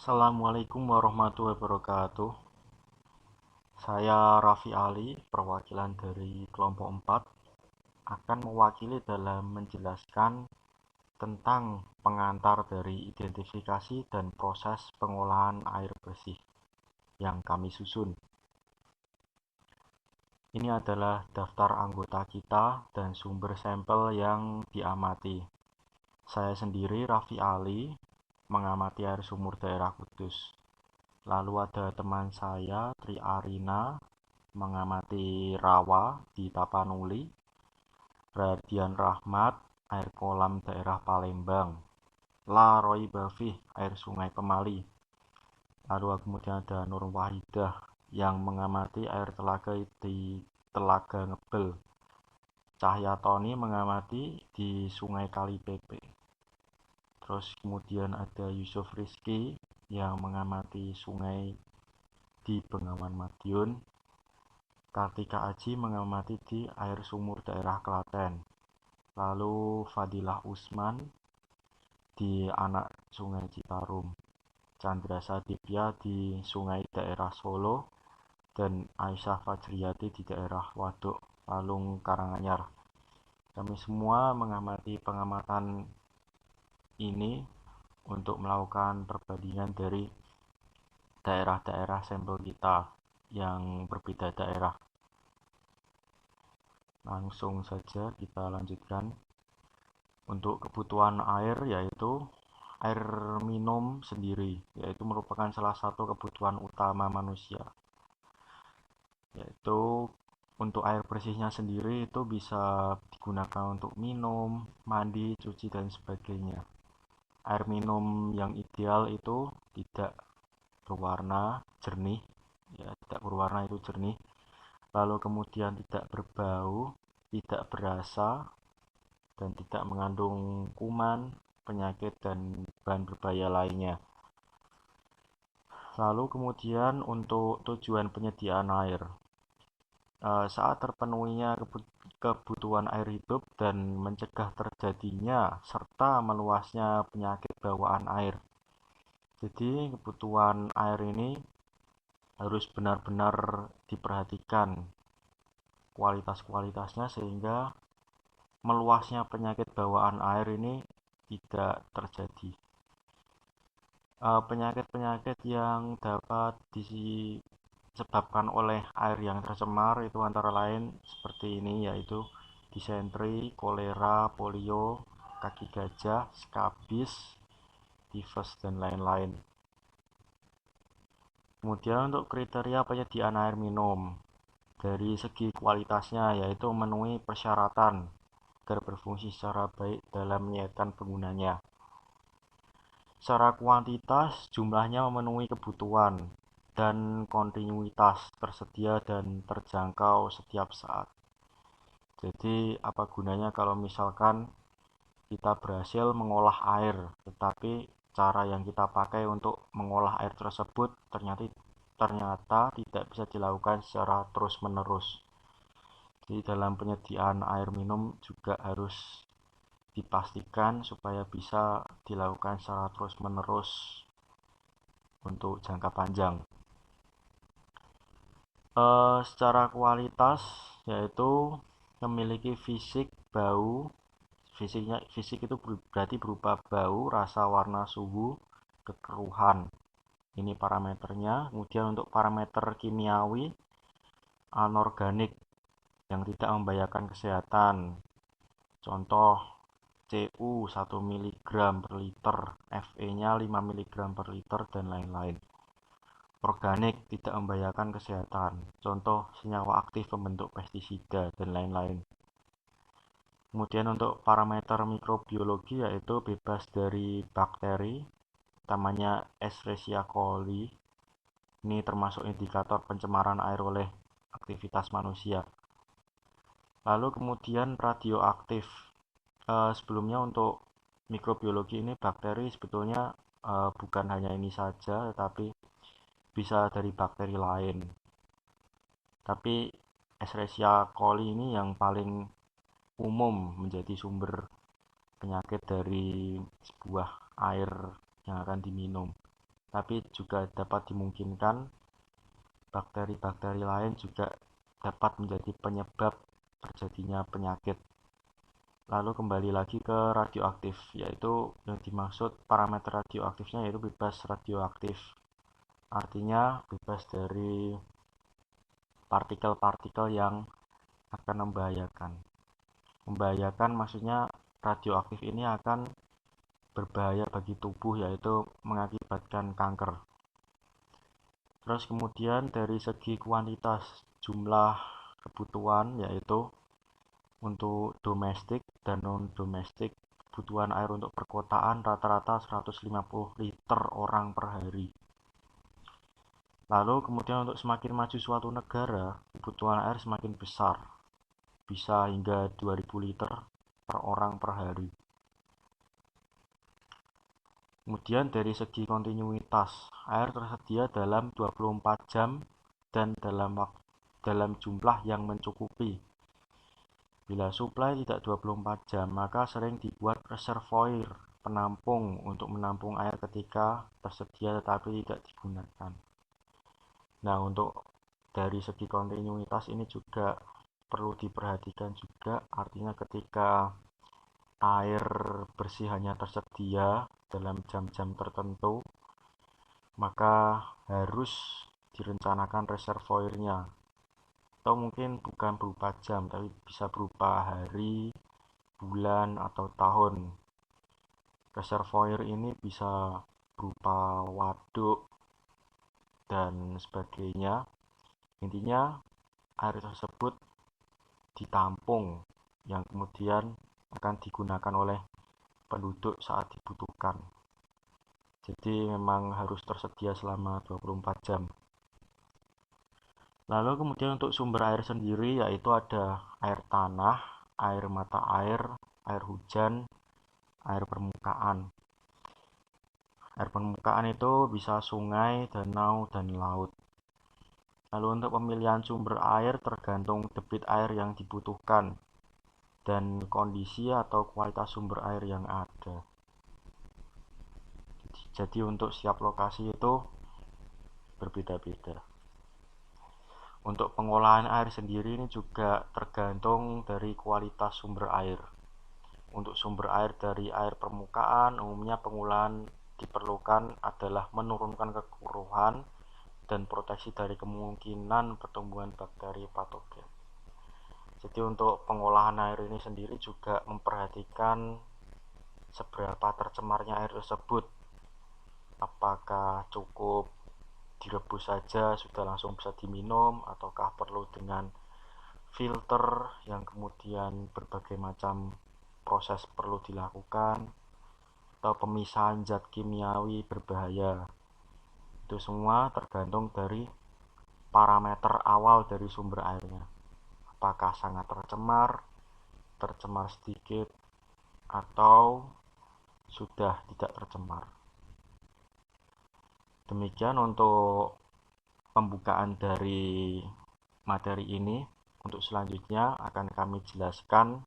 Assalamualaikum warahmatullahi wabarakatuh. Saya Raffi Ali, perwakilan dari kelompok 4, akan mewakili dalam menjelaskan tentang pengantar dari identifikasi dan proses pengolahan air bersih yang kami susun. Ini adalah daftar anggota kita dan sumber sampel yang diamati. Saya sendiri, Raffi Ali, mengamati air sumur daerah Kudus. Lalu ada teman saya, Tri Arina, mengamati rawa di Tapanuli, Radian Rahmat, air kolam daerah Palembang, La Roy Bafih, air sungai Pemali. Lalu kemudian ada Nur Wahidah yang mengamati air telaga di Telaga Ngebel. Cahya Tony mengamati di Sungai Kalipepe. Terus kemudian ada Yusuf Rizky yang mengamati sungai di Bengawan Madiun. Kartika Aji mengamati di air sumur daerah Klaten. Lalu Fadilah Usman di anak sungai Citarum. Chandra Sadipya di sungai daerah Solo. Dan Aisyah Fajriyati di daerah Waduk Palung Karanganyar. Kami semua mengamati pengamatan ini untuk melakukan perbandingan dari daerah-daerah sampel kita yang berbeda daerah. Langsung saja kita lanjutkan. Untuk kebutuhan air yaitu air minum sendiri, yaitu merupakan salah satu kebutuhan utama manusia. Yaitu untuk air bersihnya sendiri itu bisa digunakan untuk minum, mandi, cuci, dan sebagainya. Air minum yang ideal itu tidak berwarna jernih, ya tidak berwarna itu jernih. Lalu kemudian tidak berbau, tidak berasa, dan tidak mengandung kuman, penyakit, dan bahan berbahaya lainnya. Lalu kemudian untuk tujuan penyediaan air, saat terpenuhinya kebutuhan air hidup dan mencegah terjadinya serta meluasnya penyakit bawaan air. Jadi kebutuhan air ini harus benar-benar diperhatikan kualitas-kualitasnya sehingga meluasnya penyakit bawaan air ini tidak terjadi. Penyakit-penyakit yang dapat disebabkan oleh air yang tercemar itu antara lain seperti ini, yaitu disentri, kolera, polio, kaki gajah, skabis, tifus, dan lain-lain. Kemudian untuk kriteria penyediaan air minum dari segi kualitasnya yaitu memenuhi persyaratan agar berfungsi secara baik dalam menyehatkan penggunanya. Secara kuantitas jumlahnya memenuhi kebutuhan dan kontinuitas tersedia dan terjangkau setiap saat. Jadi apa gunanya kalau misalkan kita berhasil mengolah air, tetapi cara yang kita pakai untuk mengolah air tersebut ternyata tidak bisa dilakukan secara terus-menerus. Jadi dalam penyediaan air minum juga harus dipastikan supaya bisa dilakukan secara terus-menerus untuk jangka panjang. Secara kualitas yaitu memiliki fisik, bau. Fisik itu berarti berupa bau, rasa, warna, suhu, kekeruhan. Ini parameternya. Kemudian untuk parameter kimiawi, anorganik yang tidak membahayakan kesehatan. Contoh Cu 1 mg per liter, Fe-nya 5 mg per liter, dan lain-lain. Organik tidak membahayakan kesehatan. Contoh senyawa aktif pembentuk pestisida dan lain-lain. Kemudian untuk parameter mikrobiologi yaitu bebas dari bakteri, utamanya Escherichia coli. Ini termasuk indikator pencemaran air oleh aktivitas manusia. Lalu kemudian radioaktif. Sebelumnya untuk mikrobiologi ini bakteri sebetulnya bukan hanya ini saja, tetapi bisa dari bakteri lain. Tapi Escherichia coli ini yang paling umum menjadi sumber penyakit dari sebuah air yang akan diminum. tapi juga dapat dimungkinkan bakteri-bakteri lain juga dapat menjadi penyebab terjadinya penyakit. Lalu kembali lagi ke radioaktif, yaitu yang dimaksud parameter radioaktifnya yaitu bebas radioaktif. Artinya bebas dari partikel-partikel yang akan membahayakan. Membahayakan maksudnya radioaktif ini akan berbahaya bagi tubuh, yaitu mengakibatkan kanker. Terus kemudian dari segi kuantitas jumlah kebutuhan, yaitu untuk domestik dan non-domestik, kebutuhan air untuk perkotaan rata-rata 150 liter orang per hari. Lalu kemudian untuk semakin maju suatu negara, kebutuhan air semakin besar, bisa hingga 2000 liter per orang per hari. Kemudian dari segi kontinuitas, air tersedia dalam 24 jam dan dalam jumlah yang mencukupi. Bila suplai tidak 24 jam, maka sering dibuat reservoir penampung untuk menampung air ketika tersedia tetapi tidak digunakan. Nah, untuk dari segi kontinuitas ini juga perlu diperhatikan juga, artinya ketika air bersih hanya tersedia dalam jam-jam tertentu, maka harus direncanakan reservoirnya, atau mungkin bukan berupa jam tapi bisa berupa hari, bulan, atau tahun. Reservoir ini bisa berupa waduk dan sebagainya. Intinya air tersebut ditampung yang kemudian akan digunakan oleh penduduk saat dibutuhkan. Jadi memang harus tersedia selama 24 jam. Lalu kemudian untuk sumber air sendiri yaitu ada air tanah, air mata air hujan, air permukaan. Air permukaan itu bisa sungai, danau, dan laut. Lalu untuk pemilihan sumber air tergantung debit air yang dibutuhkan dan kondisi atau kualitas sumber air yang ada. Jadi untuk setiap lokasi itu berbeda-beda. Untuk pengolahan air sendiri ini juga tergantung dari kualitas sumber air. Untuk sumber air dari air permukaan, umumnya pengolahan diperlukan adalah menurunkan kekeruhan dan proteksi dari kemungkinan pertumbuhan bakteri patogen. Jadi untuk pengolahan air ini sendiri juga memperhatikan seberapa tercemarnya air tersebut. Apakah cukup direbus saja sudah langsung bisa diminum, ataukah perlu dengan filter yang kemudian berbagai macam proses perlu dilakukan, atau pemisahan zat kimiawi berbahaya. Itu semua tergantung dari parameter awal dari sumber airnya. Apakah sangat tercemar sedikit, atau sudah tidak tercemar. Demikian untuk pembukaan dari materi ini. Untuk selanjutnya akan kami jelaskan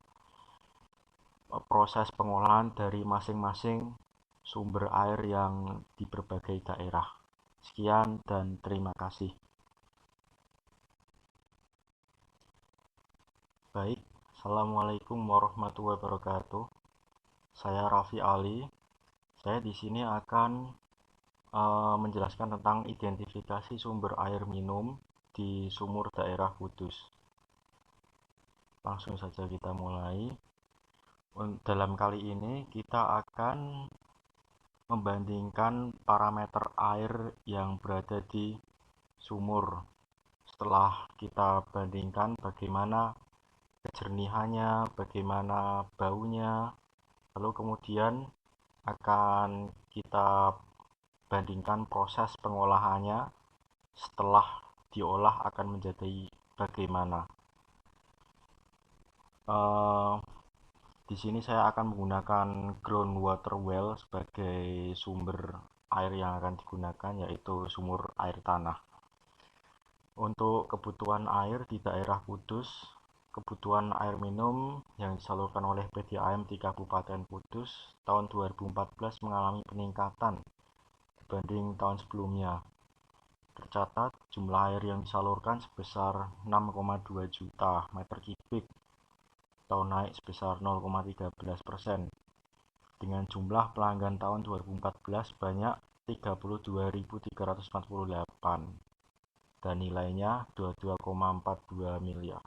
proses pengolahan dari masing-masing sumber air yang di berbagai daerah. Sekian dan terima kasih. Baik, Assalamualaikum warahmatullahi wabarakatuh. Saya Raffi Ali. Saya di sini akan menjelaskan tentang identifikasi sumber air minum di sumur daerah Kudus. Langsung saja kita mulai. Dalam kali ini kita akan membandingkan parameter air yang berada di sumur. Setelah kita bandingkan bagaimana kejernihannya, bagaimana baunya, lalu kemudian akan kita bandingkan proses pengolahannya setelah diolah akan menjadi bagaimana. Di sini saya akan menggunakan groundwater well sebagai sumber air yang akan digunakan, yaitu sumur air tanah. Untuk kebutuhan air di daerah Kudus, kebutuhan air minum yang disalurkan oleh PDAM di Kabupaten Kudus tahun 2014 mengalami peningkatan dibanding tahun sebelumnya. Tercatat jumlah air yang disalurkan sebesar 6,2 juta meter kubik atau naik sebesar 0,13%. Dengan jumlah pelanggan tahun 2014 banyak 32.348 dan nilainya 22,42 miliar.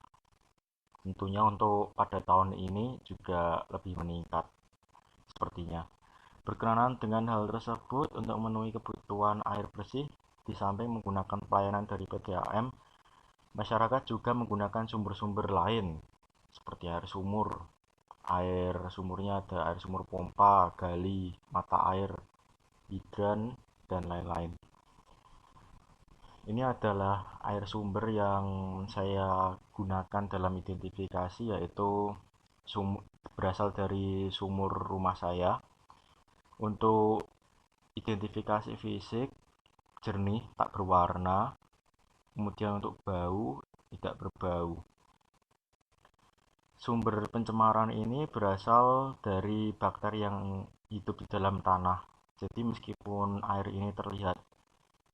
Tentunya untuk pada tahun ini juga lebih meningkat sepertinya. Berkenaan dengan hal tersebut, untuk memenuhi kebutuhan air bersih, di samping menggunakan pelayanan dari PDAM, masyarakat juga menggunakan sumber-sumber lain seperti air sumur. Air sumurnya ada air sumur pompa, gali, mata air, hidran, dan lain-lain. Ini adalah air sumber yang saya gunakan dalam identifikasi, yaitu berasal dari sumur rumah saya. Untuk identifikasi fisik, jernih, tak berwarna. Kemudian untuk bau, tidak berbau. Sumber pencemaran ini berasal dari bakteri yang hidup di dalam tanah. Jadi meskipun air ini terlihat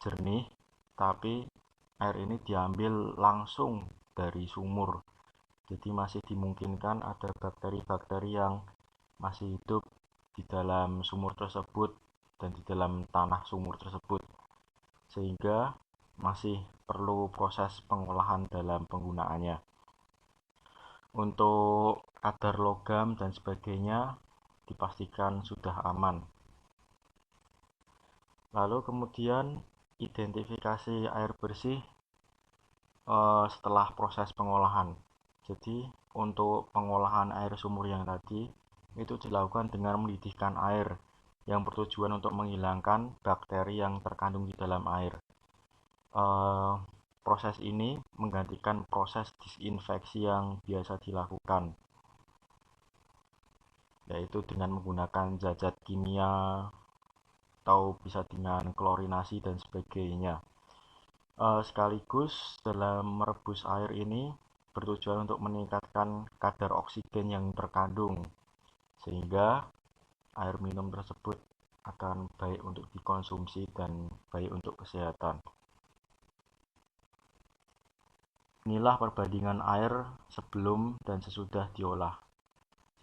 jernih, tapi air ini diambil langsung dari sumur. Jadi masih dimungkinkan ada bakteri-bakteri yang masih hidup di dalam sumur tersebut dan di dalam tanah sumur tersebut, sehingga masih perlu proses pengolahan dalam penggunaannya. Untuk kadar logam dan sebagainya dipastikan sudah aman. Lalu kemudian identifikasi air bersih setelah proses pengolahan. Jadi untuk pengolahan air sumur yang tadi itu dilakukan dengan mendidihkan air yang bertujuan untuk menghilangkan bakteri yang terkandung di dalam air. Proses ini menggantikan proses disinfeksi yang biasa dilakukan, yaitu dengan menggunakan zat-zat kimia atau bisa dengan klorinasi dan sebagainya. Sekaligus dalam merebus air ini bertujuan untuk meningkatkan kadar oksigen yang terkandung, sehingga air minum tersebut akan baik untuk dikonsumsi dan baik untuk kesehatan. Inilah perbandingan air sebelum dan sesudah diolah.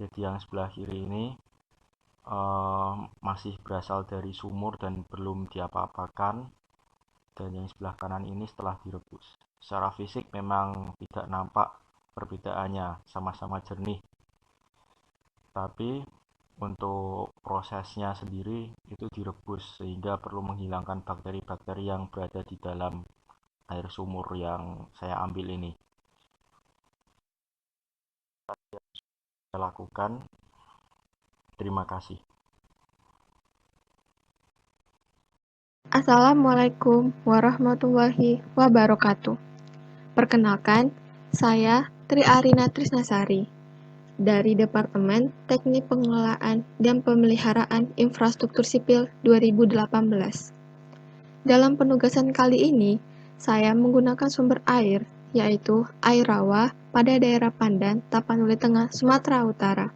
Jadi yang sebelah kiri ini masih berasal dari sumur dan belum diapa-apakan, dan yang sebelah kanan ini setelah direbus. Secara fisik memang tidak nampak perbedaannya, sama-sama jernih, tapi untuk prosesnya sendiri itu direbus sehingga perlu menghilangkan bakteri-bakteri yang berada di dalam air sumur yang saya ambil ini. Saya lakukan. Terima kasih. Assalamualaikum warahmatullahi wabarakatuh. Perkenalkan, saya Tri Arina Trisnasari dari Departemen Teknik Pengelolaan dan Pemeliharaan Infrastruktur Sipil 2018. Dalam penugasan kali ini, saya menggunakan sumber air, yaitu air rawa pada daerah Pandan, Tapanuli Tengah, Sumatera Utara.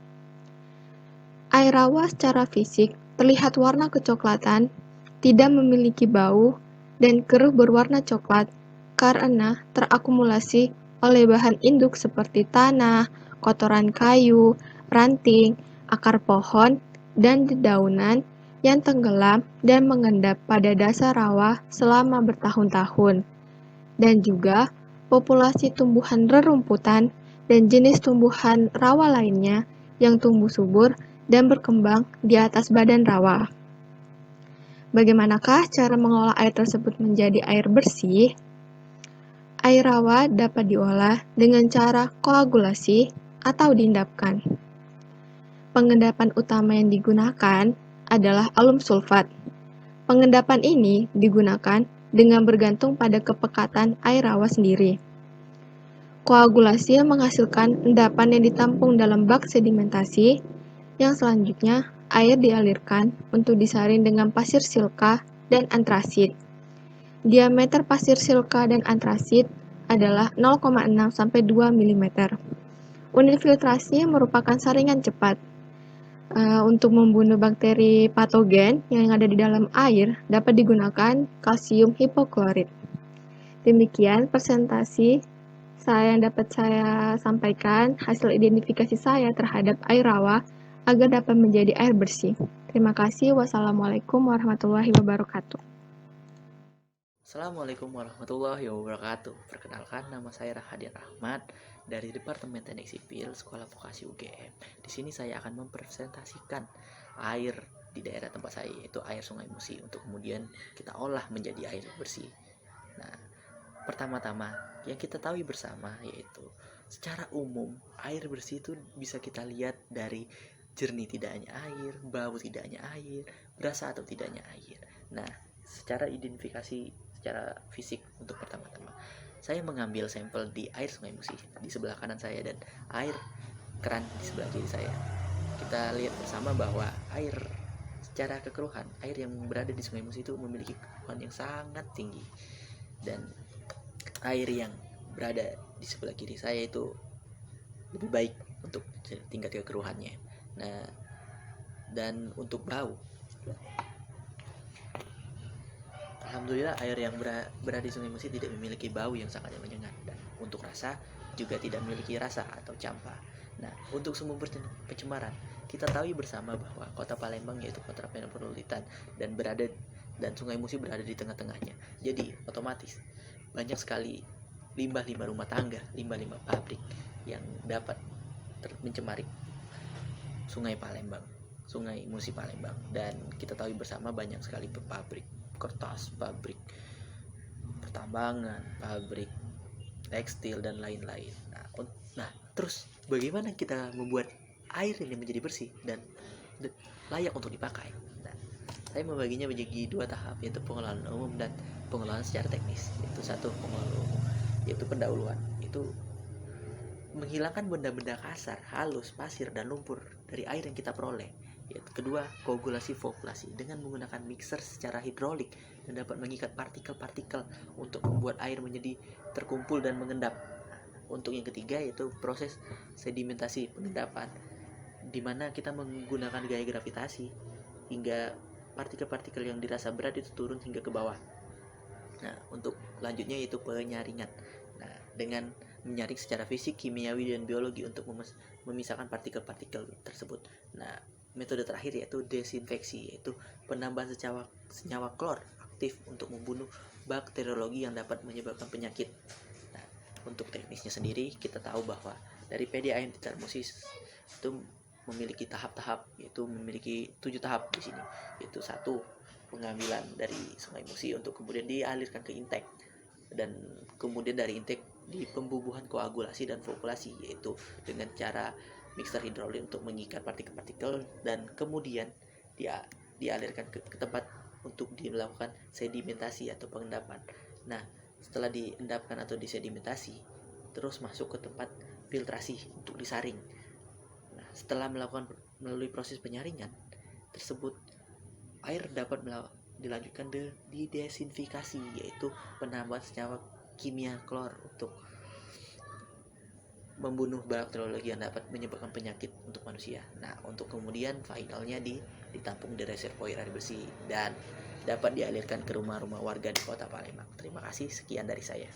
Air rawa secara fisik terlihat warna kecoklatan, tidak memiliki bau, dan keruh berwarna coklat karena terakumulasi oleh bahan induk seperti tanah, kotoran kayu, ranting, akar pohon, dan dedaunan yang tenggelam dan mengendap pada dasar rawa selama bertahun-tahun, dan juga populasi tumbuhan rerumputan dan jenis tumbuhan rawa lainnya yang tumbuh subur dan berkembang di atas badan rawa. Bagaimanakah cara mengolah air tersebut menjadi air bersih? Air rawa dapat diolah dengan cara koagulasi atau diendapkan. Pengendapan utama yang digunakan adalah alum sulfat. Pengendapan ini digunakan dengan bergantung pada kepekatan air rawa sendiri. Koagulasi menghasilkan endapan yang ditampung dalam bak sedimentasi, yang selanjutnya air dialirkan untuk disaring dengan pasir silika dan antrasit. Diameter pasir silika dan antrasit adalah 0,6 sampai 2 mm. Unit filtrasi merupakan saringan cepat. Untuk membunuh bakteri patogen yang ada di dalam air dapat digunakan kalsium hipoklorit. Demikian presentasi yang dapat saya sampaikan hasil identifikasi saya terhadap air rawa agar dapat menjadi air bersih. Terima kasih. Wassalamualaikum warahmatullahi wabarakatuh. Assalamualaikum warahmatullahi wabarakatuh. Perkenalkan, nama saya Rahadian Rahmat dari Departemen Teknik Sipil Sekolah Vokasi UGM. Di sini saya akan mempresentasikan air di daerah tempat saya, yaitu air Sungai Musi, untuk kemudian kita olah menjadi air bersih. Nah, pertama-tama yang kita tahu bersama yaitu secara umum air bersih itu bisa kita lihat dari jernih tidaknya air, bau tidaknya air, berasa atau tidaknya air. Nah, secara identifikasi secara fisik, untuk pertama-tama saya mengambil sampel di air Sungai Musi di sebelah kanan saya dan air keran di sebelah kiri saya. Kita lihat bersama bahwa air secara kekeruhan, air yang berada di Sungai Musi itu memiliki kekeruhan yang sangat tinggi, dan air yang berada di sebelah kiri saya itu lebih baik untuk tingkat kekeruhannya. Nah, dan untuk bau, alhamdulillah air yang berada di Sungai Musi tidak memiliki bau yang sangat menyengat, dan untuk rasa juga tidak memiliki rasa atau campa. Nah, untuk sumber pencemaran, kita tahu bersama bahwa Kota Palembang yaitu kota metropolitan dan Sungai Musi berada di tengah-tengahnya. Jadi otomatis banyak sekali limbah-limbah rumah tangga, limbah-limbah pabrik yang dapat mencemari Sungai Palembang, Sungai Musi Palembang. Dan kita tahu bersama banyak sekali pabrik kertas, pabrik pertambangan, pabrik tekstil dan lain-lain. Nah, terus bagaimana kita membuat air ini menjadi bersih dan layak untuk dipakai? Nah, saya membaginya menjadi dua tahap, yaitu pengelolaan umum dan pengelolaan secara teknis. Yaitu satu, pengelolaan umum, yaitu pendahuluan, itu menghilangkan benda-benda kasar, halus, pasir dan lumpur dari air yang kita peroleh. Yaitu kedua, koagulasi flockulasi dengan menggunakan mixer secara hidrolik yang dapat mengikat partikel-partikel untuk membuat air menjadi terkumpul dan mengendap. Untuk yang ketiga yaitu proses sedimentasi, pengendapan, di mana kita menggunakan gaya gravitasi hingga partikel-partikel yang dirasa berat itu turun hingga ke bawah. Nah, untuk lanjutnya yaitu penyaringan. Nah, dengan menyaring secara fisik, kimiawi dan biologi untuk memisahkan partikel-partikel tersebut. Nah, metode terakhir yaitu desinfeksi, yaitu penambahan senyawa klor aktif untuk membunuh bakteriologi yang dapat menyebabkan penyakit. Nah, untuk teknisnya sendiri kita tahu bahwa dari PDAM Tingkat Musi itu memiliki tahap-tahap, yaitu memiliki 7 tahap di sini. Yaitu satu, pengambilan dari Sungai Musi untuk kemudian dialirkan ke intake, dan kemudian dari intake di pembubuhan koagulasi dan flockulasi, yaitu dengan cara mixer hidrolik untuk mengikat partikel-partikel, dan kemudian dialirkan ke tempat untuk dilakukan sedimentasi atau pengendapan. Nah, setelah diendapkan atau disedimentasi, terus masuk ke tempat filtrasi untuk disaring. Nah, setelah melalui proses penyaringan tersebut, air dapat dilanjutkan di desinfekasi, yaitu penambahan senyawa kimia klor untuk membunuh bakteriologi yang dapat menyebabkan penyakit untuk manusia. Nah, untuk kemudian finalnya ditampung di reservoir air bersih dan dapat dialirkan ke rumah-rumah warga di Kota Palembang. Terima kasih, sekian dari saya.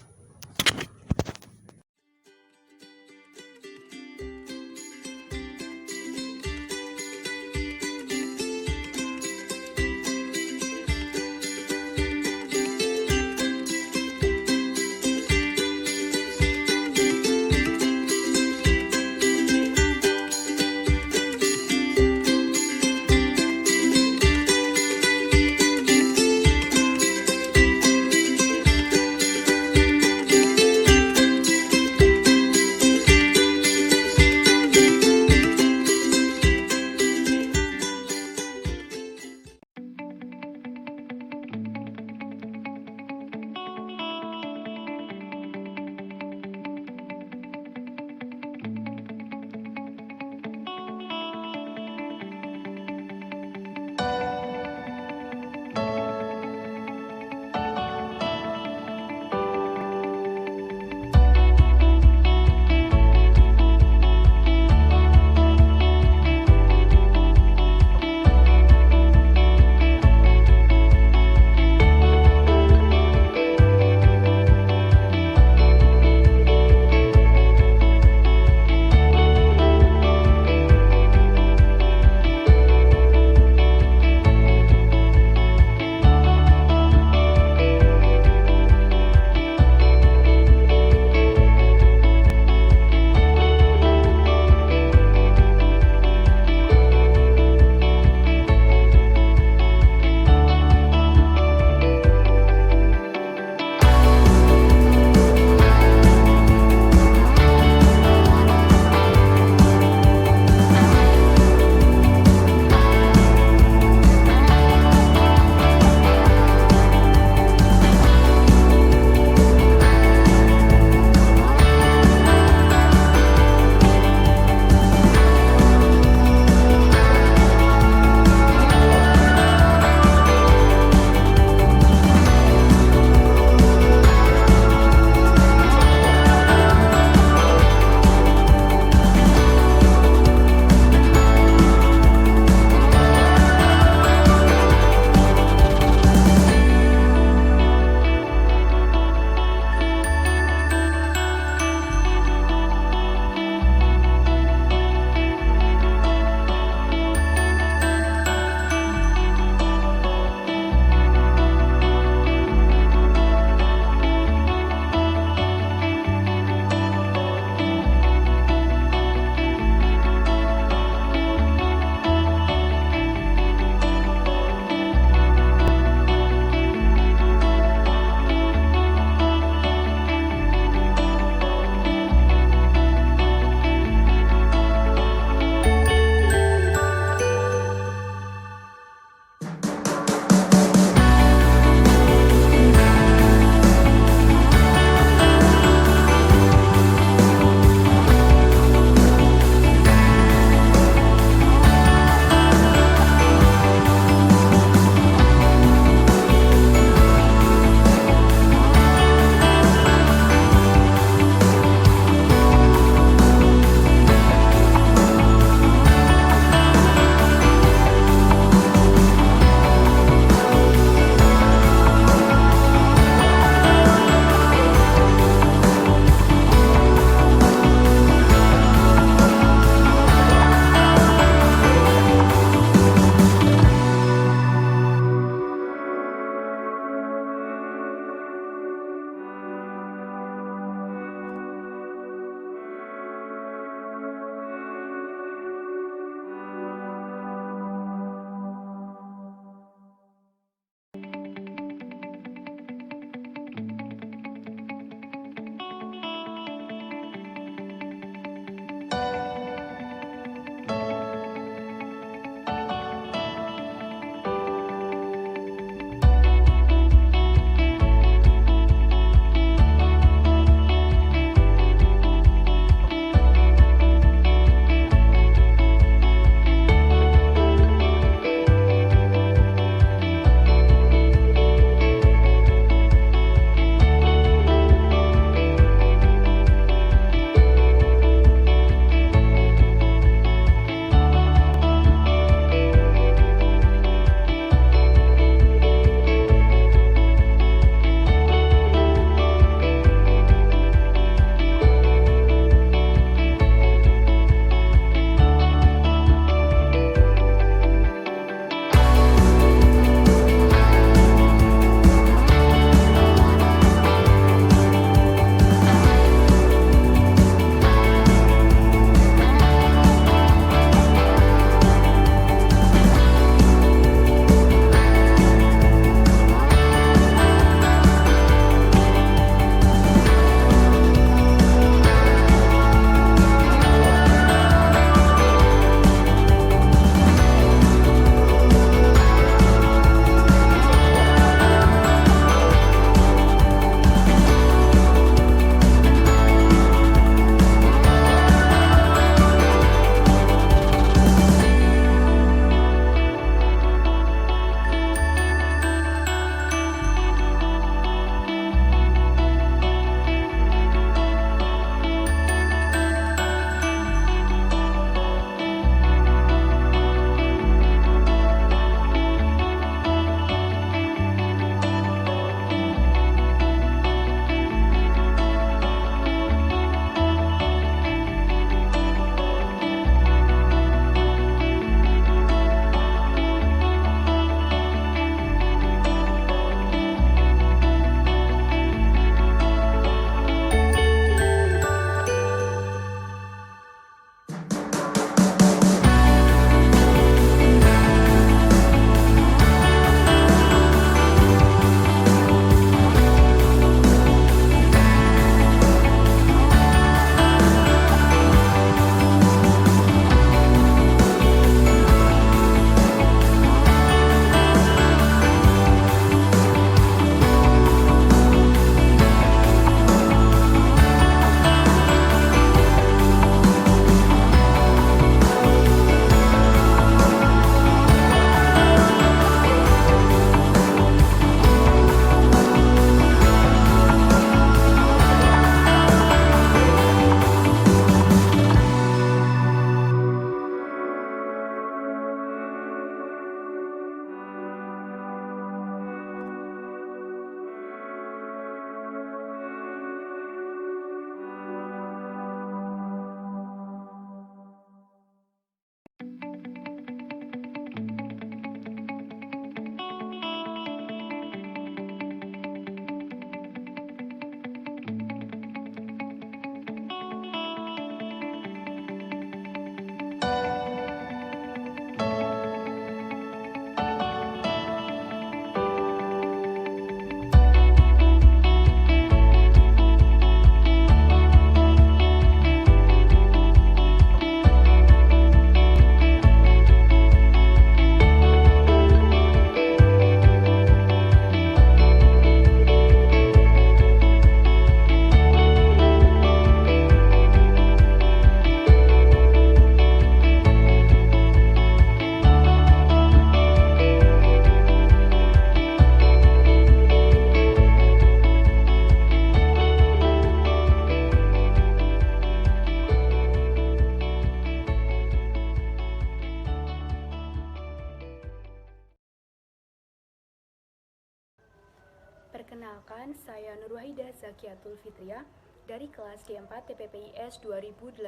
Perkenalkan, saya Nurwahidah Zakiatul Fitria dari kelas D4 TPPIS 2018.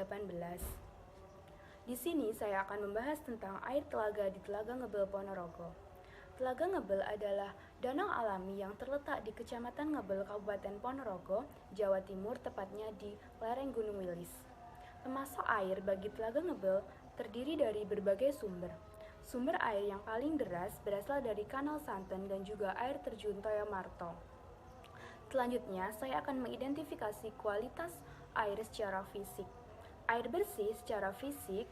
Di sini saya akan membahas tentang air telaga di Telaga Ngebel Ponorogo. Telaga Ngebel adalah danau alami yang terletak di Kecamatan Ngebel, Kabupaten Ponorogo, Jawa Timur, tepatnya di lereng Gunung Wilis. Pemasok air bagi Telaga Ngebel terdiri dari berbagai sumber. Sumber air yang paling deras berasal dari Kanal Santen dan juga air terjun Toyo Marto. Selanjutnya, saya akan mengidentifikasi kualitas air secara fisik. Air bersih secara fisik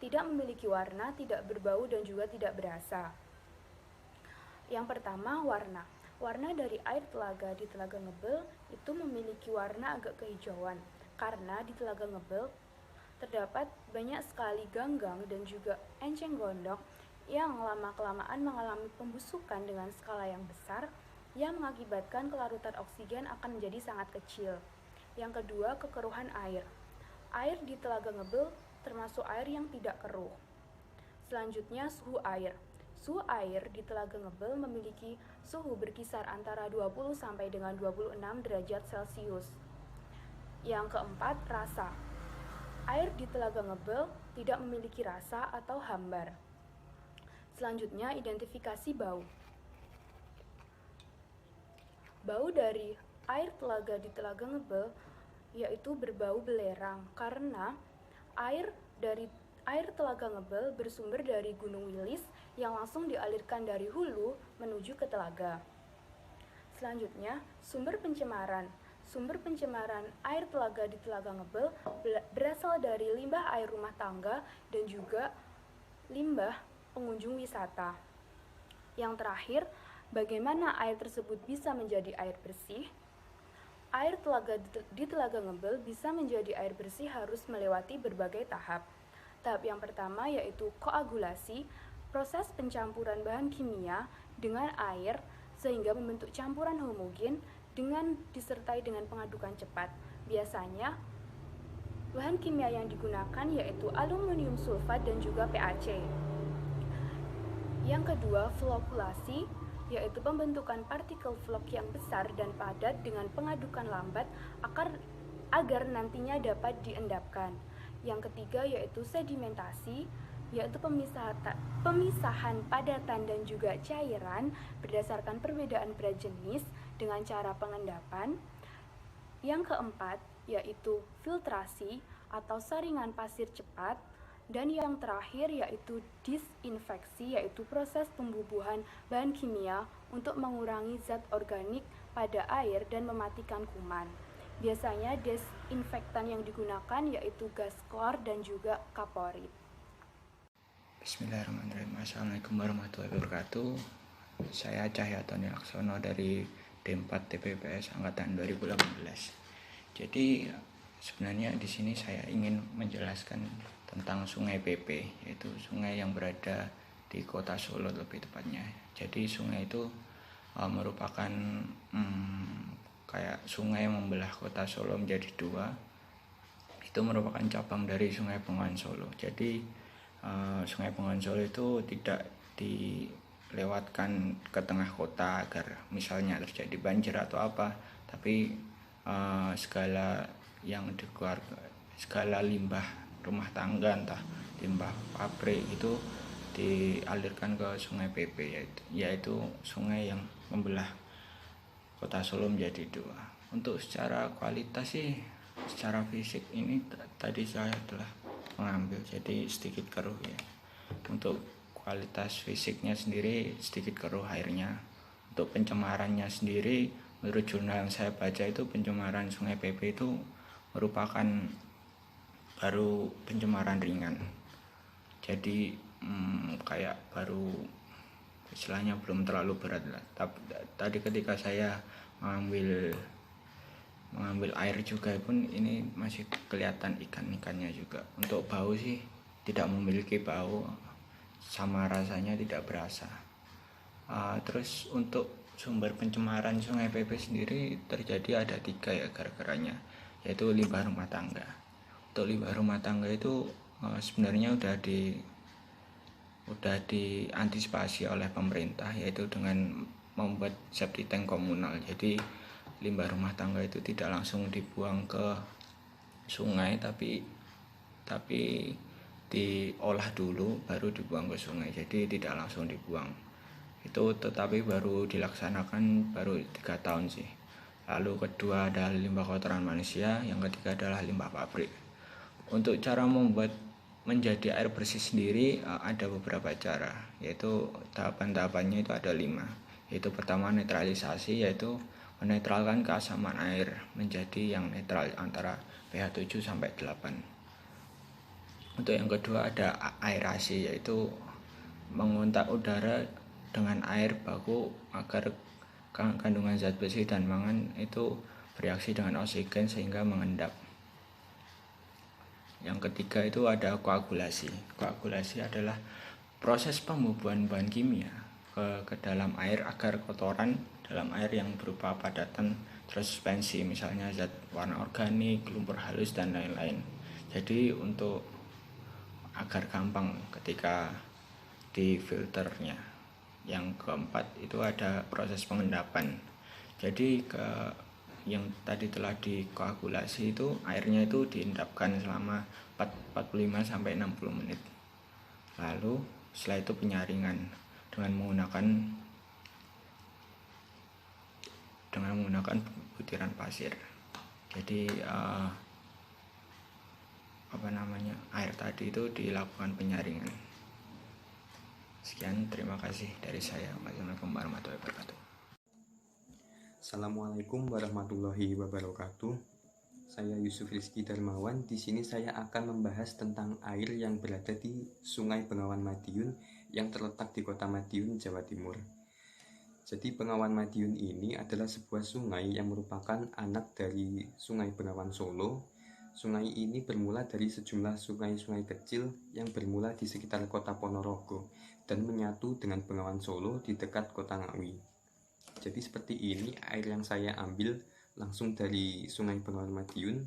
tidak memiliki warna, tidak berbau, dan juga tidak berasa. Yang pertama, warna. Warna dari air telaga di Telaga Ngebel itu memiliki warna agak kehijauan, karena di Telaga Ngebel terdapat banyak sekali ganggang dan juga enceng gondok yang lama-kelamaan mengalami pembusukan dengan skala yang besar yang mengakibatkan kelarutan oksigen akan menjadi sangat kecil. Yang kedua, kekeruhan air. Air di Telaga Ngebel termasuk air yang tidak keruh. Selanjutnya, suhu air. Suhu air di Telaga Ngebel memiliki suhu berkisar antara 20 sampai dengan 26 derajat Celcius. Yang keempat, rasa. Air di Telaga Ngebel tidak memiliki rasa atau hambar. Selanjutnya, identifikasi bau. Bau dari air telaga di Telaga Ngebel yaitu berbau belerang karena air Telaga Ngebel bersumber dari Gunung Wilis yang langsung dialirkan dari hulu menuju ke telaga. Selanjutnya, sumber pencemaran. Sumber pencemaran air telaga di Telaga Ngebel berasal dari limbah air rumah tangga dan juga limbah pengunjung wisata. Yang terakhir, bagaimana air tersebut bisa menjadi air bersih? Air telaga di Telaga Ngebel bisa menjadi air bersih harus melewati berbagai tahap. Tahap yang pertama yaitu koagulasi, proses pencampuran bahan kimia dengan air sehingga membentuk campuran homogen dengan disertai dengan pengadukan cepat. Biasanya bahan kimia yang digunakan yaitu aluminium sulfat dan juga PaC. Yang kedua, flokulasi, yaitu pembentukan partikel flok yang besar dan padat dengan pengadukan lambat agar nantinya dapat diendapkan. Yang ketiga yaitu sedimentasi, yaitu pemisahan padatan dan juga cairan berdasarkan perbedaan berat jenis dengan cara pengendapan. Yang keempat yaitu filtrasi atau saringan pasir cepat. Dan yang terakhir yaitu disinfeksi, yaitu proses pembubuhan bahan kimia untuk mengurangi zat organik pada air dan mematikan kuman. Biasanya desinfektan yang digunakan yaitu gas klor dan juga kaporit. Bismillahirrahmanirrahim. Assalamualaikum warahmatullahi wabarakatuh. Saya Cahyatoni Laksono dari D4 TPPS angkatan 2018. Jadi sebenarnya di sini saya ingin menjelaskan tentang Sungai PP, yaitu sungai yang berada di Kota Solo lebih tepatnya. Jadi sungai itu merupakan kayak sungai yang membelah Kota Solo menjadi dua. Itu merupakan cabang dari Sungai Bengawan Solo. Jadi Sungai Bengawan Solo itu tidak dilewatkan ke tengah kota agar misalnya terjadi banjir atau apa, tapi segala yang dikeluarkan, segala limbah rumah tangga, entah limbah pabrik, itu dialirkan ke Sungai PP, yaitu sungai yang membelah Kota Solo menjadi dua. Untuk secara kualitas sih, secara fisik ini tadi saya telah mengambil, jadi sedikit keruh ya. Untuk kualitas fisiknya sendiri sedikit keruh airnya. Untuk pencemarannya sendiri, menurut jurnal yang saya baca itu pencemaran Sungai PP itu merupakan baru pencemaran ringan. Jadi kayak baru istilahnya belum terlalu berat lah. Tadi ketika saya mengambil air juga pun ini masih kelihatan ikan-ikannya juga. Untuk bau sih tidak memiliki bau, sama rasanya tidak berasa. Terus untuk sumber pencemaran Sungai PP sendiri terjadi ada 3 ya gara-garanya, yaitu limbah rumah tangga. Untuk limbah rumah tangga itu sebenarnya udah diantisipasi oleh pemerintah, yaitu dengan membuat septic tank komunal. Jadi limbah rumah tangga itu tidak langsung dibuang ke sungai, tapi diolah dulu baru dibuang ke sungai. Jadi tidak langsung dibuang. Itu tetapi baru dilaksanakan baru 3 tahun sih. Lalu kedua adalah limbah kotoran manusia, yang ketiga adalah limbah pabrik. Untuk cara membuat menjadi air bersih sendiri ada beberapa cara, yaitu tahapan-tahapannya itu ada 5. Yaitu pertama netralisasi, yaitu menetralkan keasaman air menjadi yang netral antara pH 7 sampai 8. Untuk yang kedua ada aerasi, yaitu mengontak udara dengan air baku agar kandungan zat besi dan mangan itu bereaksi dengan oksigen sehingga mengendap. Yang ketiga itu ada koagulasi. Koagulasi adalah proses pembubuhan bahan kimia ke dalam air agar kotoran dalam air yang berupa padatan tersuspensi, misalnya zat warna organik, lumpur halus, dan lain-lain. Jadi untuk agar gampang ketika di filternya. Yang keempat itu ada proses pengendapan. Jadi yang tadi telah dikoagulasi itu airnya itu diendapkan selama 45 sampai 60 menit. Lalu setelah itu penyaringan dengan menggunakan butiran pasir. Jadi air tadi itu dilakukan penyaringan. Sekian, terima kasih dari saya. Wassalamualaikum warahmatullahi wabarakatuh. Assalamualaikum warahmatullahi wabarakatuh. Saya Yusuf Rizky Darmawan. Di sini saya akan membahas tentang air yang berada di Sungai Bengawan Madiun yang terletak di Kota Madiun, Jawa Timur. Jadi Bengawan Madiun ini adalah sebuah sungai yang merupakan anak dari Sungai Bengawan Solo. Sungai ini bermula dari sejumlah sungai-sungai kecil yang bermula di sekitar Kota Ponorogo dan menyatu dengan Bengawan Solo di dekat Kota Ngawi. Jadi seperti ini air yang saya ambil langsung dari Sungai Bengawan Madiun.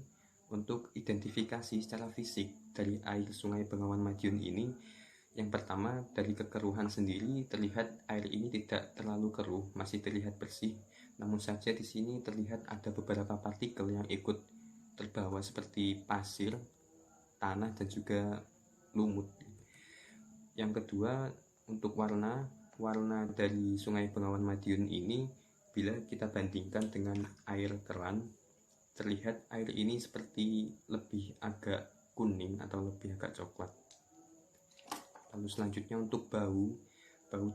Untuk identifikasi secara fisik dari air Sungai Bengawan Madiun ini, yang pertama dari kekeruhan sendiri terlihat air ini tidak terlalu keruh, masih terlihat bersih. Namun saja di sini terlihat ada beberapa partikel yang ikut terbawa seperti pasir, tanah, dan juga lumut. Yang kedua untuk warna dari Sungai Bengawan Madiun ini, bila kita bandingkan dengan air keran, terlihat air ini seperti lebih agak kuning atau lebih agak coklat. Lalu selanjutnya untuk bau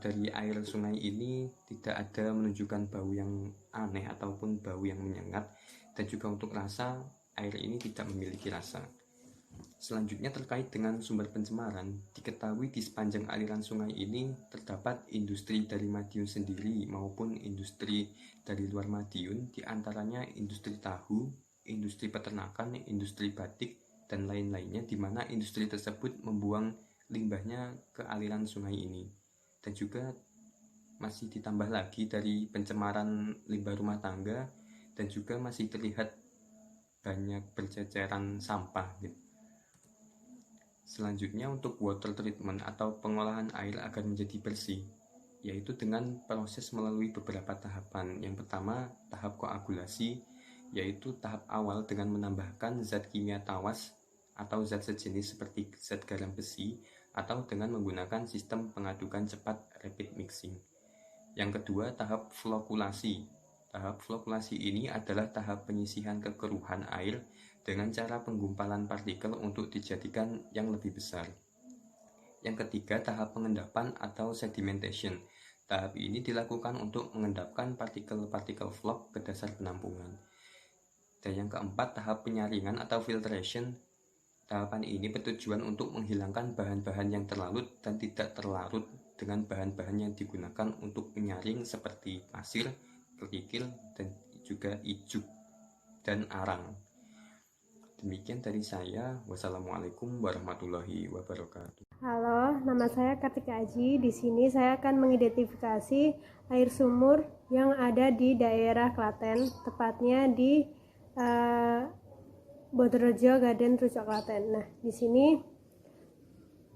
dari air sungai ini tidak ada menunjukkan bau yang aneh ataupun bau yang menyengat, dan juga untuk rasa air ini tidak memiliki rasa. Selanjutnya terkait dengan sumber pencemaran, diketahui di sepanjang aliran sungai ini terdapat industri dari Madiun sendiri maupun industri dari luar Madiun, diantaranya industri tahu, industri peternakan, industri batik, dan lain-lainnya, di mana industri tersebut membuang limbahnya ke aliran sungai ini. Dan juga masih ditambah lagi dari pencemaran limbah rumah tangga, dan juga masih terlihat banyak berceceran sampah gitu. Selanjutnya untuk water treatment atau pengolahan air agar menjadi bersih, yaitu dengan proses melalui beberapa tahapan. Yang pertama tahap koagulasi, yaitu tahap awal dengan menambahkan zat kimia tawas atau zat sejenis seperti zat garam besi, atau dengan menggunakan sistem pengadukan cepat rapid mixing. Yang kedua tahap flokulasi. Tahap flokulasi ini adalah tahap penyisihan kekeruhan air dengan cara penggumpalan partikel untuk dijadikan yang lebih besar. Yang ketiga tahap pengendapan atau sedimentation. Tahap ini dilakukan untuk mengendapkan partikel-partikel vlog ke dasar penampungan. Dan yang keempat tahap penyaringan atau filtration. Tahapan ini bertujuan untuk menghilangkan bahan-bahan yang terlarut dan tidak terlarut dengan bahan-bahan yang digunakan untuk menyaring seperti pasir, kerikil, dan juga ijuk dan arang. Demikian dari saya. Wassalamualaikum warahmatullahi wabarakatuh. Halo, nama saya Kartika Aji. Di sini saya akan mengidentifikasi air sumur yang ada di daerah Klaten, tepatnya di Bodorejo, Gaden, Trucok, Klaten. Nah, di sini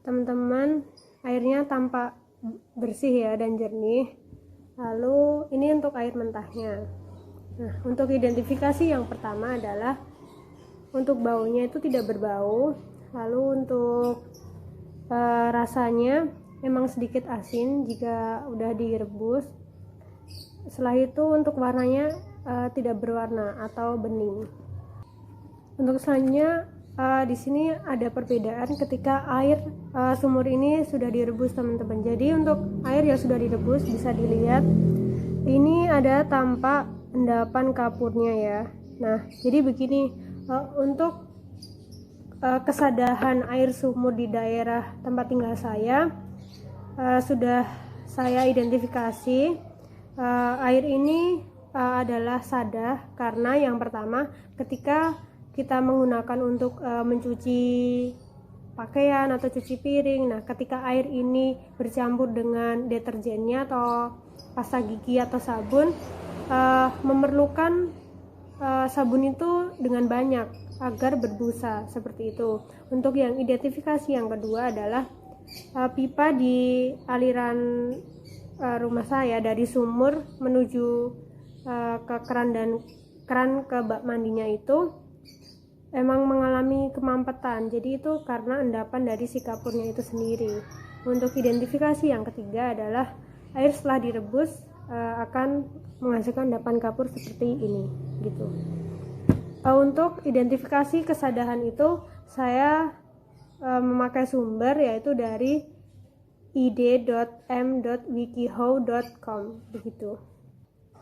teman-teman airnya tampak bersih ya dan jernih. Lalu ini untuk air mentahnya. Nah, untuk identifikasi yang pertama adalah untuk baunya itu tidak berbau. Lalu untuk rasanya memang sedikit asin jika udah direbus. Setelah itu untuk warnanya tidak berwarna atau bening. Untuk selanjutnya di sini ada perbedaan ketika air sumur ini sudah direbus, teman-teman. Jadi untuk air yang sudah direbus bisa dilihat ini ada tampak endapan kapurnya ya. Nah, jadi begini, untuk kesadahan air sumur di daerah tempat tinggal saya sudah saya identifikasi. Air ini adalah sadah karena yang pertama ketika kita menggunakan untuk mencuci pakaian atau cuci piring, nah ketika air ini bercampur dengan deterjennya atau pasta gigi atau sabun, memerlukan sabun itu dengan banyak agar berbusa seperti itu. Untuk yang identifikasi yang kedua adalah pipa di aliran rumah saya dari sumur menuju ke keran dan keran ke bak mandinya itu emang mengalami kemampetan. Jadi itu karena endapan dari si kapurnya itu sendiri. Untuk identifikasi yang ketiga adalah air setelah direbus akan menghasilkan endapan kapur seperti ini gitu. Untuk identifikasi kesadahan itu saya memakai sumber yaitu dari id.m.wikihow.com begitu.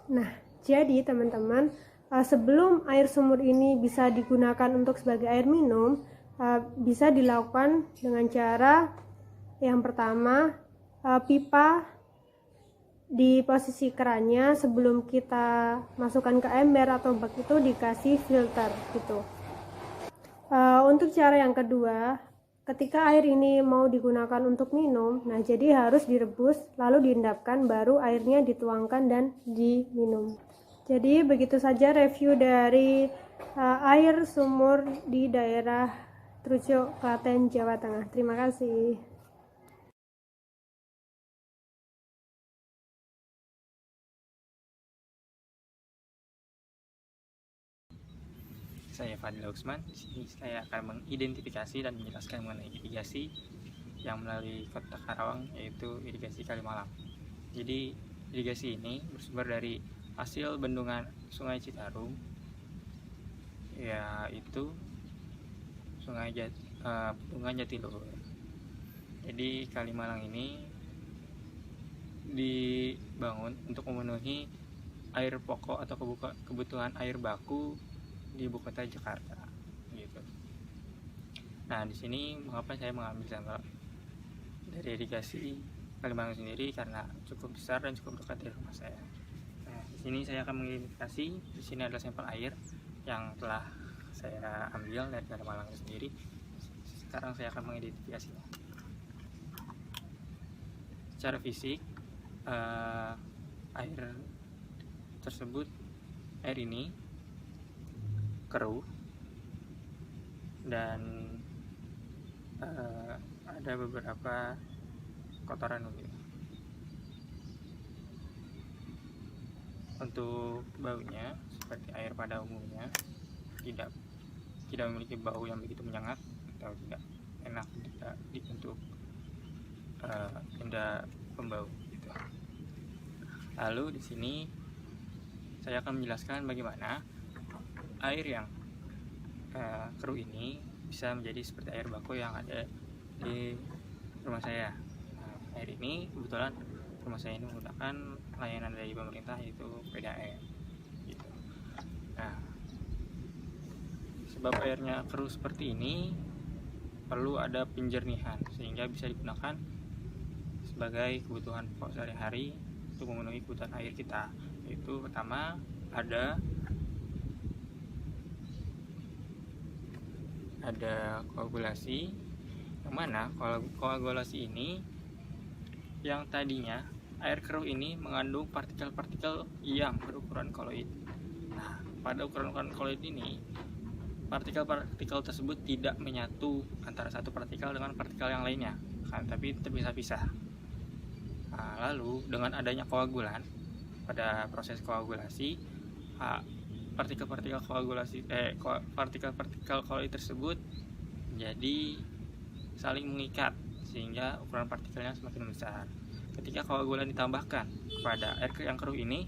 Nah, jadi teman-teman, sebelum air sumur ini bisa digunakan untuk sebagai air minum, bisa dilakukan dengan cara yang pertama, pipa di posisi kerannya sebelum kita masukkan ke ember atau bak itu dikasih filter gitu. Untuk cara yang kedua, ketika air ini mau digunakan untuk minum, nah jadi harus direbus lalu diendapkan baru airnya dituangkan dan diminum. Jadi begitu saja review dari air sumur di daerah Trucuk, Klaten, Jawa Tengah. Terima kasih. Saya Fadil Usman. Di sini saya akan mengidentifikasi dan menjelaskan mengenai irigasi yang melalui Kota Karawang, yaitu irigasi Kalimalang. Jadi irigasi ini bersumber dari hasil bendungan Sungai Citarum, yaitu Bendungan Jatiluhur. Jadi Kalimalang ini dibangun untuk memenuhi air pokok atau kebutuhan air baku di ibu kota Jakarta gitu. Nah, di sini mengapa saya mengambil sampel dari irigasi Kalimalang sendiri, karena cukup besar dan cukup dekat dari rumah saya. Nah, di sini saya akan mengidentifikasi. Di sini adalah sampel air yang telah saya ambil dari Kalimalang sendiri. Sekarang saya akan mengidentifikasinya. Secara fisik, air tersebut, air ini keruh dan ada beberapa kotoran gitu. Untuk baunya seperti air pada umumnya tidak memiliki bau yang begitu menyengat atau tidak enak untuk benda pembau gitu. Lalu di sini saya akan menjelaskan bagaimana air yang keruh ini bisa menjadi seperti air baku yang ada di rumah saya. Nah, air ini kebetulan rumah saya ini menggunakan layanan dari pemerintah, yaitu PDAM gitu. Nah, sebab airnya keruh seperti ini perlu ada penjernihan sehingga bisa digunakan sebagai kebutuhan pokok sehari-hari untuk memenuhi kebutuhan air kita. Yaitu pertama ada koagulasi, yang mana koagulasi ini yang tadinya air keruh ini mengandung partikel-partikel yang berukuran koloid. Nah, pada ukuran koloid ini partikel-partikel tersebut tidak menyatu antara satu partikel dengan partikel yang lainnya, kan, tapi terpisah-pisah. Nah, lalu dengan adanya koagulan, pada proses koagulasi, partikel-partikel koloid tersebut menjadi saling mengikat sehingga ukuran partikelnya semakin besar. Ketika koagulan ditambahkan kepada air yang keruh ini,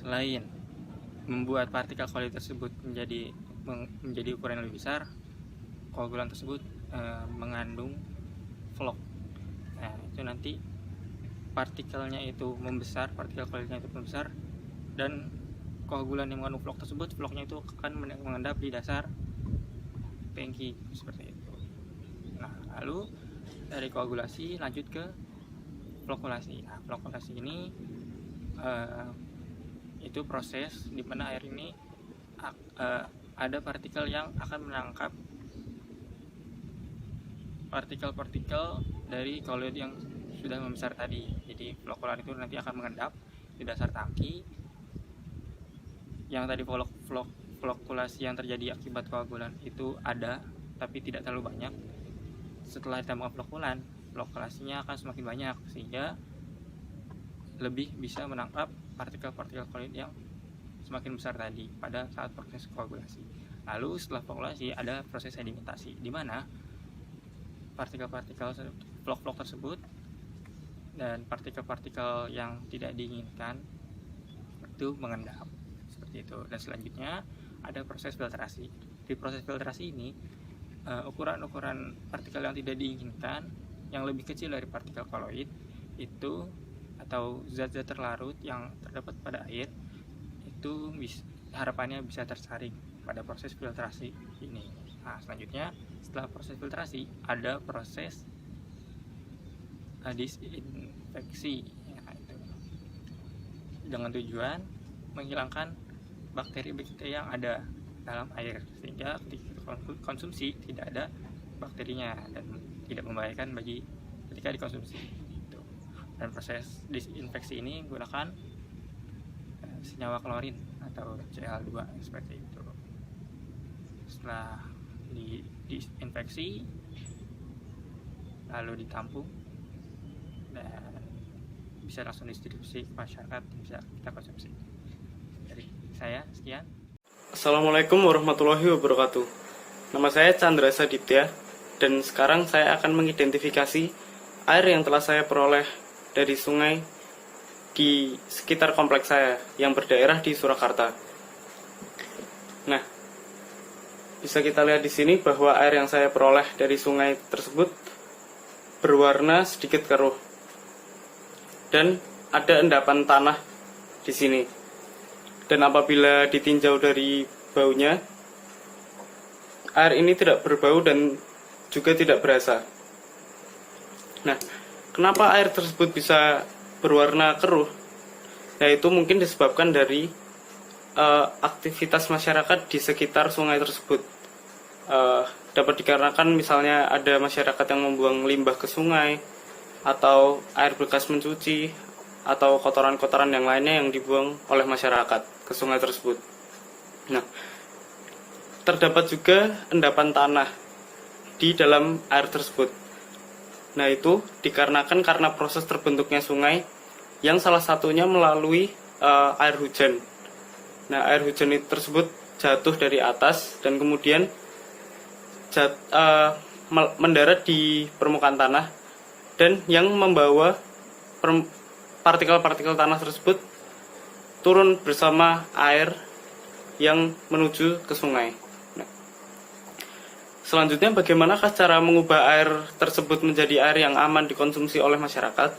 selain membuat partikel koloid tersebut menjadi ukuran yang lebih besar, koagulan tersebut mengandung vlog. Nah, itu nanti partikelnya itu membesar, partikel koloidnya itu membesar, dan koagulan yang mengandung vlog tersebut, vlognya itu akan mengendap di dasar tangki seperti itu. Nah, lalu dari koagulasi lanjut ke flokulasi. Nah, flokulasi ini itu proses di mana air ini ada partikel yang akan menangkap partikel-partikel dari koloid yang sudah membesar tadi. Jadi flokulan itu nanti akan mengendap di dasar tangki. Yang tadi flokulasi yang terjadi akibat koagulan itu ada, tapi tidak terlalu banyak. Setelah ditambahkan flokulasinya akan semakin banyak, sehingga lebih bisa menangkap partikel-partikel koloid yang semakin besar tadi pada saat proses koagulasi. Lalu setelah flokulasi ada proses sedimentasi, di mana partikel-partikel vlog-vlog tersebut dan partikel-partikel yang tidak diinginkan itu mengendap seperti itu. Dan selanjutnya ada proses filtrasi. Di proses filtrasi ini ukuran-ukuran partikel yang tidak diinginkan yang lebih kecil dari partikel koloid itu atau zat-zat terlarut yang terdapat pada air itu harapannya bisa tersaring pada proses filtrasi ini. Nah, selanjutnya setelah proses filtrasi ada proses disinfeksi, itu dengan tujuan menghilangkan bakteri-bakteri yang ada dalam air, sehingga ketika konsumsi tidak ada bakterinya dan tidak membahayakan bagi ketika dikonsumsi. Dan proses disinfeksi ini menggunakan senyawa klorin atau Cl2 seperti itu. Setelah disinfeksi lalu ditampung dan bisa langsung distribusi ke masyarakat, bisa kita konsumsi. Dari saya sekian. Assalamualaikum warahmatullahi wabarakatuh. Nama saya Chandra Saditya dan sekarang saya akan mengidentifikasi air yang telah saya peroleh dari sungai di sekitar kompleks saya yang berdaerah di Surakarta. Nah, bisa kita lihat di sini bahwa air yang saya peroleh dari sungai tersebut berwarna sedikit keruh dan ada endapan tanah di sini. Dan apabila ditinjau dari baunya, air ini tidak berbau dan juga tidak berasa. Nah, kenapa air tersebut bisa berwarna keruh? Yaitu mungkin disebabkan dari aktivitas masyarakat di sekitar sungai tersebut. Dapat dikarenakan misalnya ada masyarakat yang membuang limbah ke sungai, atau air bekas mencuci, atau kotoran-kotoran yang lainnya yang dibuang oleh masyarakat ke sungai tersebut. Nah, terdapat juga endapan tanah di dalam air tersebut. Nah, itu dikarenakan karena proses terbentuknya sungai yang salah satunya melalui air hujan. Nah, air hujan itu tersebut jatuh dari atas dan kemudian mendarat di permukaan tanah, dan yang membawa partikel-partikel tanah tersebut turun bersama air yang menuju ke sungai. Nah, selanjutnya bagaimanakah cara mengubah air tersebut menjadi air yang aman dikonsumsi oleh masyarakat?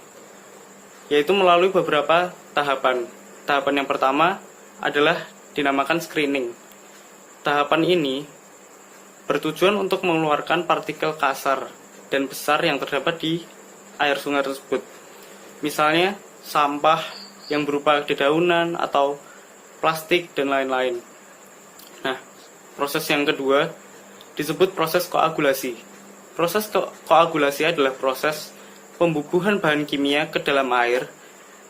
Yaitu melalui beberapa tahapan. Tahapan yang pertama adalah dinamakan screening. Tahapan ini bertujuan untuk mengeluarkan partikel kasar dan besar yang terdapat di air sungai tersebut. Misalnya sampah yang berupa dedaunan atau plastik dan lain-lain. Nah, proses yang kedua disebut proses koagulasi. Proses koagulasi adalah proses pembubuhan bahan kimia ke dalam air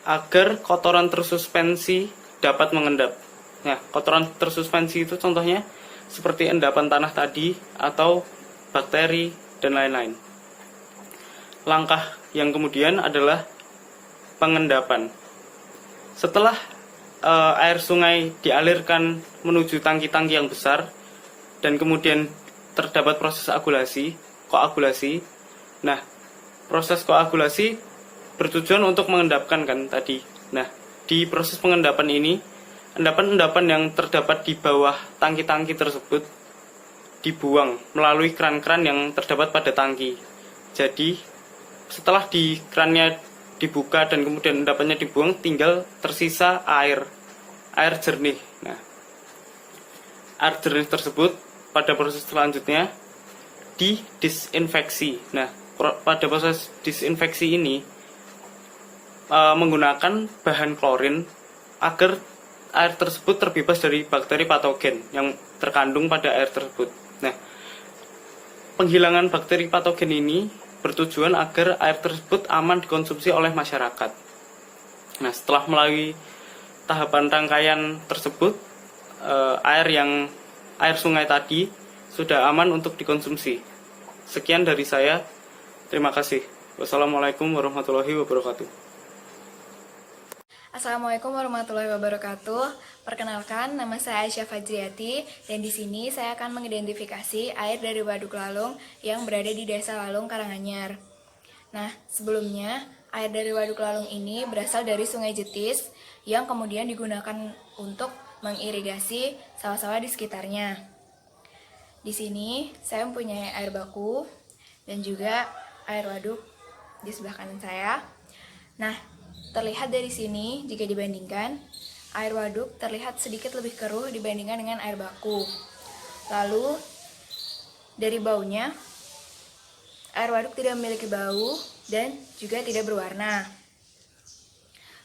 agar kotoran tersuspensi dapat mengendap. Nah, kotoran tersuspensi itu contohnya seperti endapan tanah tadi atau bakteri dan lain-lain. Langkah yang kemudian adalah pengendapan. Setelah air sungai dialirkan menuju tangki-tangki yang besar dan kemudian terdapat proses koagulasi. Nah, proses koagulasi bertujuan untuk mengendapkan kan tadi. Nah, di proses pengendapan ini, endapan-endapan yang terdapat di bawah tangki-tangki tersebut dibuang melalui keran-keran yang terdapat pada tangki. Jadi, setelah di kerannya dibuka dan kemudian endapannya dibuang, tinggal tersisa air jernih. Nah, air jernih tersebut pada proses selanjutnya didisinfeksi. Nah, pada proses disinfeksi ini menggunakan bahan klorin agar air tersebut terbebas dari bakteri patogen yang terkandung pada air tersebut. Nah, penghilangan bakteri patogen ini bertujuan agar air tersebut aman dikonsumsi oleh masyarakat. Nah, setelah melalui tahapan rangkaian tersebut, air sungai tadi sudah aman untuk dikonsumsi. Sekian dari saya. Terima kasih. Wassalamualaikum warahmatullahi wabarakatuh. Assalamualaikum warahmatullahi wabarakatuh. Perkenalkan, nama saya Aisyah Fajriati dan di sini saya akan mengidentifikasi air dari Waduk Lalung yang berada di Desa Lalung, Karanganyar. Nah, sebelumnya air dari Waduk Lalung ini berasal dari Sungai Jetis yang kemudian digunakan untuk mengirigasi sawah-sawah di sekitarnya. Di sini saya mempunyai air baku dan juga air waduk di sebelah kanan saya. Nah, terlihat dari sini jika dibandingkan, air waduk terlihat sedikit lebih keruh dibandingkan dengan air baku. Lalu, dari baunya, air waduk tidak memiliki bau dan juga tidak berwarna.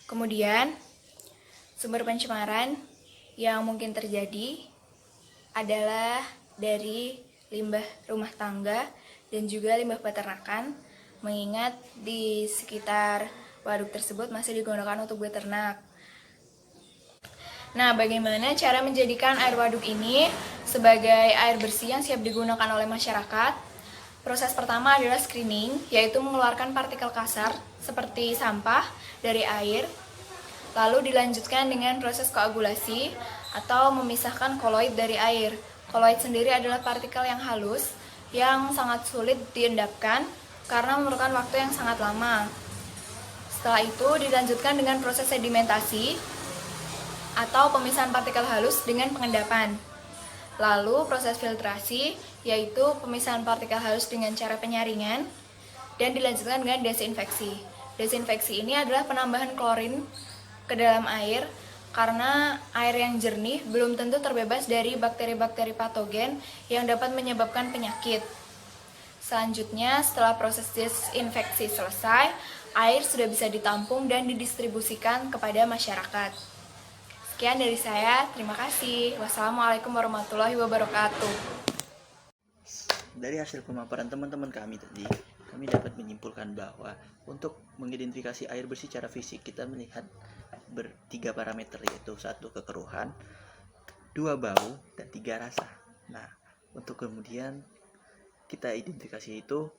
Kemudian, sumber pencemaran yang mungkin terjadi adalah dari limbah rumah tangga dan juga limbah peternakan, mengingat di sekitar waduk tersebut masih digunakan untuk beternak. Nah, bagaimana cara menjadikan air waduk ini sebagai air bersih yang siap digunakan oleh masyarakat? Proses pertama adalah screening, yaitu mengeluarkan partikel kasar seperti sampah dari air. Lalu dilanjutkan dengan proses koagulasi atau memisahkan koloid dari air. Koloid sendiri adalah partikel yang halus yang sangat sulit diendapkan karena memerlukan waktu yang sangat lama. Setelah itu dilanjutkan dengan proses sedimentasi atau pemisahan partikel halus dengan pengendapan. Lalu proses filtrasi, yaitu pemisahan partikel halus dengan cara penyaringan, dan dilanjutkan dengan desinfeksi. Desinfeksi ini adalah penambahan klorin ke dalam air karena air yang jernih belum tentu terbebas dari bakteri-bakteri patogen yang dapat menyebabkan penyakit. Selanjutnya, setelah proses desinfeksi selesai, air sudah bisa ditampung dan didistribusikan kepada masyarakat. Sekian dari saya, terima kasih. Wassalamualaikum warahmatullahi wabarakatuh. Dari hasil pemaparan teman-teman kami tadi, kami dapat menyimpulkan bahwa untuk mengidentifikasi air bersih secara fisik, kita melihat bertiga parameter, yaitu 1 kekeruhan, 2 bau, dan 3 rasa. Nah, untuk kemudian kita identifikasi itu,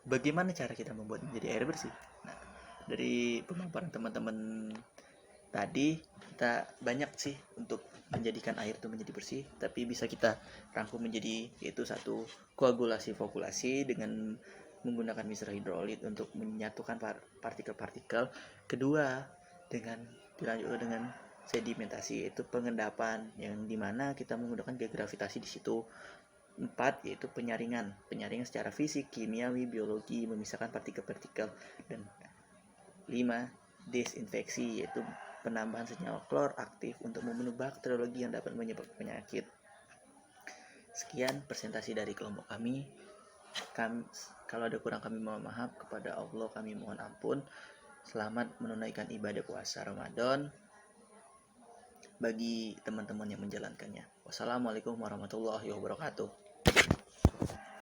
bagaimana cara kita membuat menjadi air bersih? Nah, dari pemaparan teman-teman tadi, kita banyak sih untuk menjadikan air itu menjadi bersih, tapi bisa kita rangkum menjadi, yaitu 1, koagulasi-fokulasi dengan menggunakan misra hidrolit untuk menyatukan partikel-partikel. Kedua, dilanjutkan dengan sedimentasi, yaitu pengendapan, yang dimana kita menggunakan gaya gravitasi di situ. 4, yaitu penyaringan secara fisik, kimiawi, biologi, memisahkan partikel-partikel. Dan 5, desinfeksi, yaitu penambahan senyawa klor aktif untuk membunuh bakteriologi yang dapat menyebabkan penyakit. Sekian presentasi dari kelompok kami. Kalau ada kurang kami mohon maaf, kepada Allah kami mohon ampun. Selamat menunaikan ibadah puasa Ramadan bagi teman-teman yang menjalankannya. Wassalamualaikum warahmatullahi wabarakatuh.